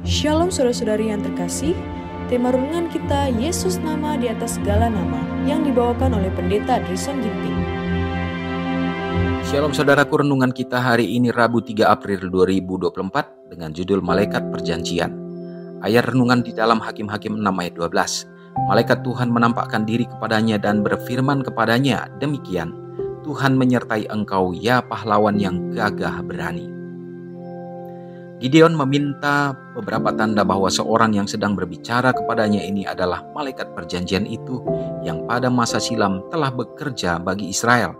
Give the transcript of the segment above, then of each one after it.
Shalom saudara-saudari yang terkasih, tema renungan kita Yesus nama di atas segala nama yang dibawakan oleh Pendeta Drison Ginting. Shalom saudaraku, renungan kita hari ini Rabu 3 April 2024 dengan judul Malaikat Perjanjian. Ayat renungan di dalam Hakim-Hakim 6 ayat 12. Malaikat Tuhan menampakkan diri kepadanya dan berfirman kepadanya, demikian, Tuhan menyertai engkau ya pahlawan yang gagah berani. Gideon meminta beberapa tanda bahwa seorang yang sedang berbicara kepadanya ini adalah malaikat perjanjian itu yang pada masa silam telah bekerja bagi Israel.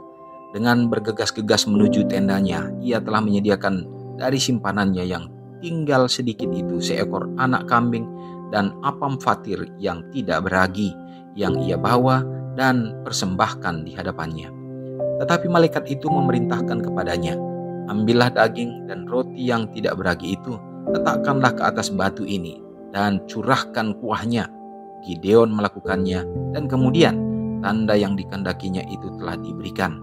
Dengan bergegas-gegas menuju tendanya, ia telah menyediakan dari simpanannya yang tinggal sedikit itu seekor anak kambing dan apam fatir yang tidak beragi yang ia bawa dan persembahkan di hadapannya. Tetapi malaikat itu memerintahkan kepadanya, ambillah daging dan roti yang tidak beragi itu, letakkanlah ke atas batu ini, dan curahkan kuahnya. Gideon melakukannya, dan kemudian tanda yang dikehendakinya itu telah diberikan.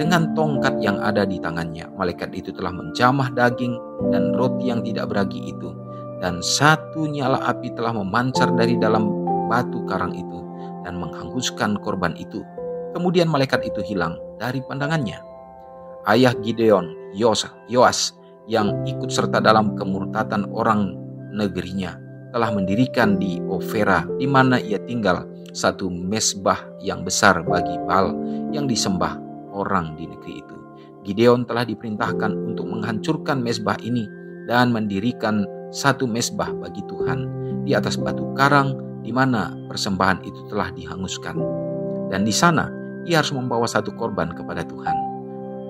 Dengan tongkat yang ada di tangannya, malaikat itu telah menjamah daging dan roti yang tidak beragi itu, dan satu nyala api telah memancar dari dalam batu karang itu, dan menghanguskan korban itu. Kemudian malaikat itu hilang dari pandangannya. Ayah Gideon, Yoas, yang ikut serta dalam kemurtatan orang negerinya, telah mendirikan di Ofera, di mana ia tinggal, satu mesbah yang besar bagi Baal yang disembah orang di negeri itu. Gideon telah diperintahkan untuk menghancurkan mesbah ini dan mendirikan satu mesbah bagi Tuhan di atas batu karang di mana persembahan itu telah dihanguskan. Dan di sana ia harus membawa satu korban kepada Tuhan.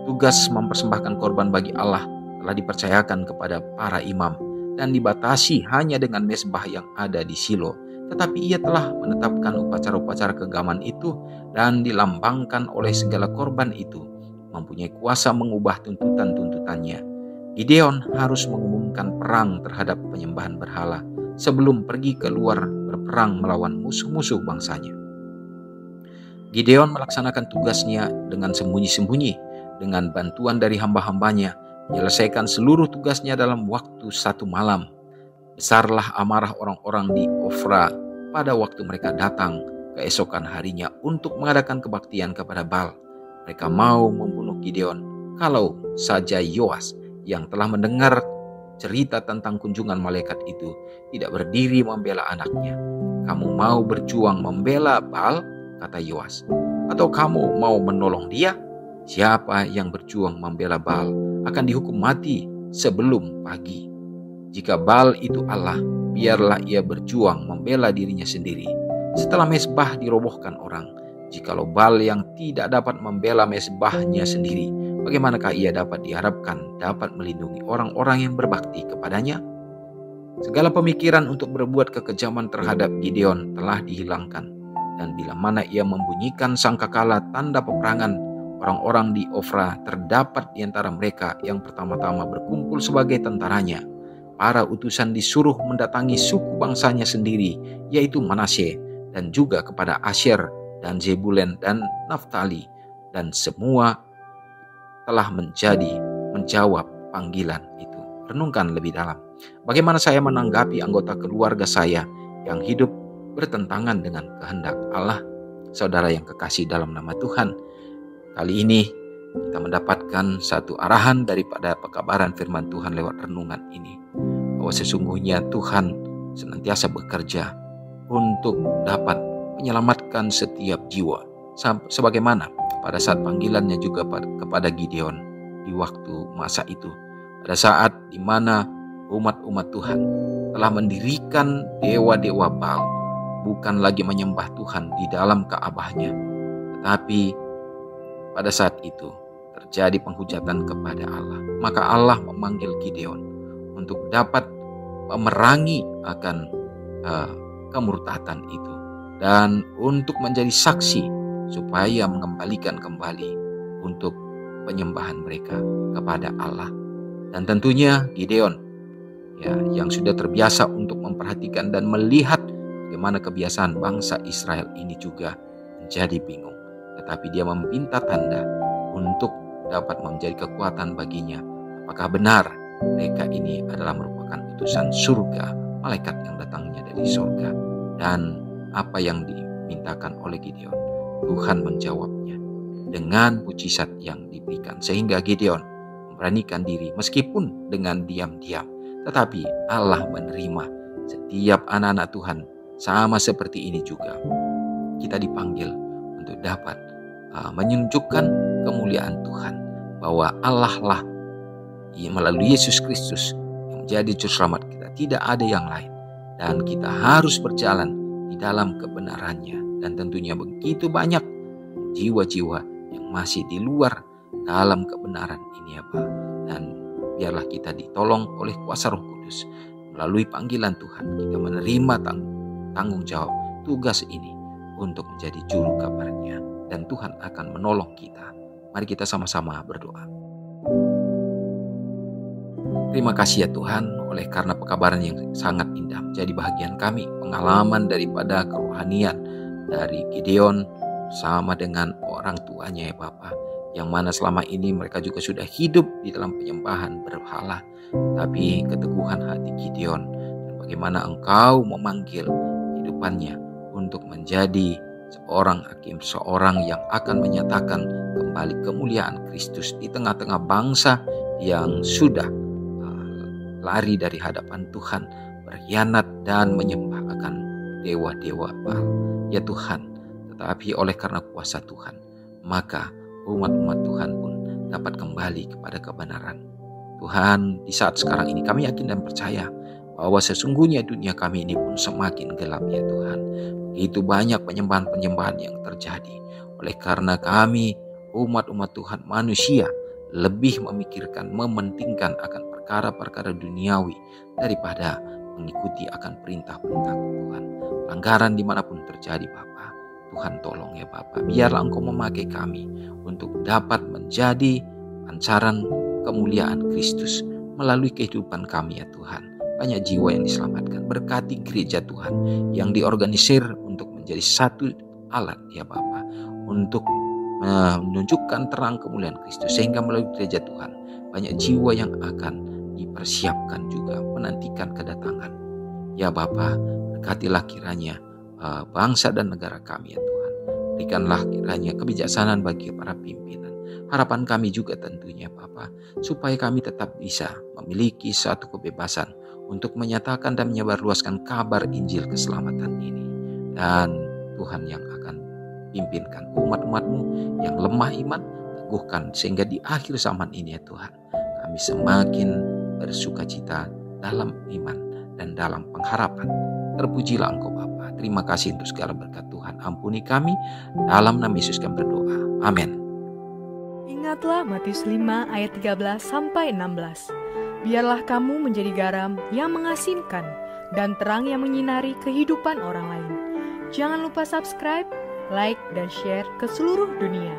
Tugas mempersembahkan korban bagi Allah telah dipercayakan kepada para imam dan dibatasi hanya dengan mesbah yang ada di Silo. Tetapi ia telah menetapkan upacara-upacara keagamaan itu dan dilambangkan oleh segala korban itu, mempunyai kuasa mengubah tuntutan-tuntutannya. Gideon harus mengumumkan perang terhadap penyembahan berhala sebelum pergi keluar berperang melawan musuh-musuh bangsanya. Gideon melaksanakan tugasnya dengan sembunyi-sembunyi, dengan bantuan dari hamba-hambanya, menyelesaikan seluruh tugasnya dalam waktu satu malam. Besarlah amarah orang-orang di Ofra pada waktu mereka datang keesokan harinya untuk mengadakan kebaktian kepada Baal. Mereka mau membunuh Gideon, kalau saja Yoas yang telah mendengar cerita tentang kunjungan malaikat itu tidak berdiri membela anaknya. Kamu mau berjuang membela Baal, kata Yoas, atau kamu mau menolong dia? Siapa yang berjuang membela Baal akan dihukum mati sebelum pagi. Jika Baal itu Allah, biarlah ia berjuang membela dirinya sendiri. Setelah mesbah dirobohkan orang, jikalau Baal yang tidak dapat membela mesbahnya sendiri, bagaimanakah ia dapat diharapkan dapat melindungi orang-orang yang berbakti kepadanya? Segala pemikiran untuk berbuat kekejaman terhadap Gideon telah dihilangkan, dan bila mana ia membunyikan sangkakala tanda peperangan, orang-orang di Ofra terdapat di antara mereka yang pertama-tama berkumpul sebagai tentaranya. Para utusan disuruh mendatangi suku bangsanya sendiri, yaitu Manasye, dan juga kepada Asyer dan Zebulen dan Naftali, dan semua telah menjawab panggilan itu. Renungkan lebih dalam. Bagaimana saya menanggapi anggota keluarga saya yang hidup bertentangan dengan kehendak Allah? Saudara yang kekasih dalam nama Tuhan, kali ini kita mendapatkan satu arahan daripada pekabaran firman Tuhan lewat renungan ini, bahwa sesungguhnya Tuhan senantiasa bekerja untuk dapat menyelamatkan setiap jiwa, sebagaimana pada saat panggilannya juga kepada Gideon di waktu masa itu, pada saat di mana umat-umat Tuhan telah mendirikan dewa-dewa Baal, bukan lagi menyembah Tuhan di dalam Ka'bahnya, tetapi pada saat itu terjadi penghujatan kepada Allah. Maka Allah memanggil Gideon untuk dapat memerangi akan kemurtatan itu dan untuk menjadi saksi supaya mengembalikan kembali untuk penyembahan mereka kepada Allah. Dan tentunya Gideon yang sudah terbiasa untuk memperhatikan dan melihat bagaimana kebiasaan bangsa Israel ini juga menjadi bingung. Tetapi dia meminta tanda untuk dapat menjadi kekuatan baginya. Apakah benar mereka ini adalah merupakan merupakan utusan surga, malaikat yang datangnya dari surga. Dan apa yang dimintakan oleh Gideon, Tuhan menjawabnya dengan mujizat yang diberikan, sehingga Gideon memberanikan diri meskipun dengan diam-diam. Tetapi Allah menerima setiap anak-anak Tuhan. Sama seperti ini juga kita dipanggil untuk dapat menunjukkan kemuliaan Tuhan, bahwa Allah lah melalui Yesus Kristus yang menjadi juru selamat kita, tidak ada yang lain, dan kita harus berjalan di dalam kebenarannya. Dan tentunya begitu banyak jiwa-jiwa yang masih di luar dalam kebenaran ini ya Pak. Dan biarlah kita ditolong oleh kuasa Roh Kudus melalui panggilan Tuhan, kita menerima tanggung jawab tugas ini untuk menjadi juru kabarnya, dan Tuhan akan menolong kita. Mari kita sama-sama berdoa. Terima kasih ya Tuhan, oleh karena pekabaran yang sangat indah menjadi bahagian kami, pengalaman daripada kerohanian dari Gideon sama dengan orang tuanya ya Bapa, yang mana selama ini mereka juga sudah hidup di dalam penyembahan berhala. Tapi keteguhan hati Gideon dan bagaimana Engkau memanggil kehidupannya untuk menjadi seorang hakim, seorang yang akan menyatakan kembali kemuliaan Kristus di tengah-tengah bangsa yang sudah lari dari hadapan Tuhan, berkhianat dan menyembah akan dewa-dewa Baal. Ya Tuhan, tetapi oleh karena kuasa Tuhan, maka umat-umat Tuhan pun dapat kembali kepada kebenaran. Tuhan, di saat sekarang ini kami yakin dan percaya bahwa sesungguhnya dunia kami ini pun semakin gelap ya Tuhan. Begitu banyak penyembahan-penyembahan yang terjadi. Oleh karena kami, umat-umat Tuhan, manusia, lebih memikirkan, mementingkan akan perkara-perkara duniawi daripada mengikuti akan perintah-perintah Tuhan. Pelanggaran dimanapun terjadi Bapa, Tuhan tolong ya Bapa, biarlah Engkau memakai kami untuk dapat menjadi pancaran kemuliaan Kristus melalui kehidupan kami ya Tuhan. Banyak jiwa yang diselamatkan, berkati gereja Tuhan yang diorganisir untuk menjadi satu alat ya Bapa, untuk menunjukkan terang kemuliaan Kristus, sehingga melalui gereja Tuhan banyak jiwa yang akan dipersiapkan juga menantikan kedatangan ya Bapa. Berkatilah kiranya bangsa dan negara kami ya Tuhan. Berikanlah kiranya kebijaksanaan bagi para pimpinan. Harapan kami juga tentunya Bapa, supaya kami tetap bisa memiliki satu kebebasan untuk menyatakan dan menyebarluaskan kabar Injil keselamatan ini. Dan Tuhan yang akan pimpinkan umat-umat-Mu yang lemah iman, teguhkan sehingga di akhir zaman ini ya Tuhan, kami semakin bersukacita dalam iman dan dalam pengharapan. Terpujilah Engkau Bapa. Terima kasih untuk segala berkat Tuhan. Ampuni kami, dalam nama Yesus kami berdoa. Amin. Ingatlah Matius 5 ayat 13-16. Biarlah kamu menjadi garam yang mengasinkan dan terang yang menyinari kehidupan orang lain. Jangan lupa subscribe, like, dan share ke seluruh dunia.